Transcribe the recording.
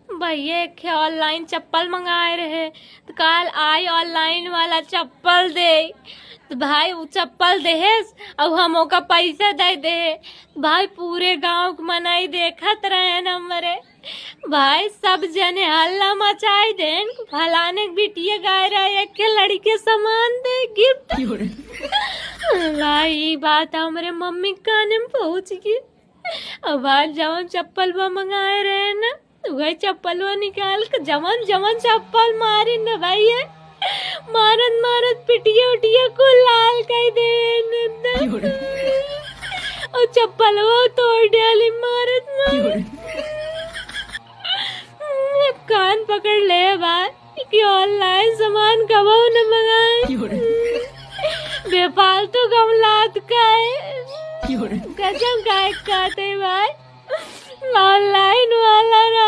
भैया एक ऑनलाइन चप्पल मंगाए रहे तो कल आई ऑनलाइन वाला चप्पल दे तो भाई वो चप्पल देहेस अब हम ओका पैसा दे दे भाई पूरे गांव के मनाई देखत रहे नंबरे भाई सब जने हल्ला मचाई देन फलाने के बिटिया गाय रहे एक लड़ी के सामान दे गिफ्ट भाई ये बात हमारे मम्मी के काने में पहुंच गई। अब आज जवन चप्पल वो मंगाए रहे ना वही चप्पल वो निकाल के जवन जवन चप्पल मारी न भाई है मारत मारत पिटिया उटिया को लाल कर दे और चप्पल वो तोड़ डाली मारत मारत कान पकड़ ले बात कि ऑनलाइन सामान कबो न मंगाए बेफालतू गमलात का है गजब गायक कहते भाई ऑनलाइन वाला ना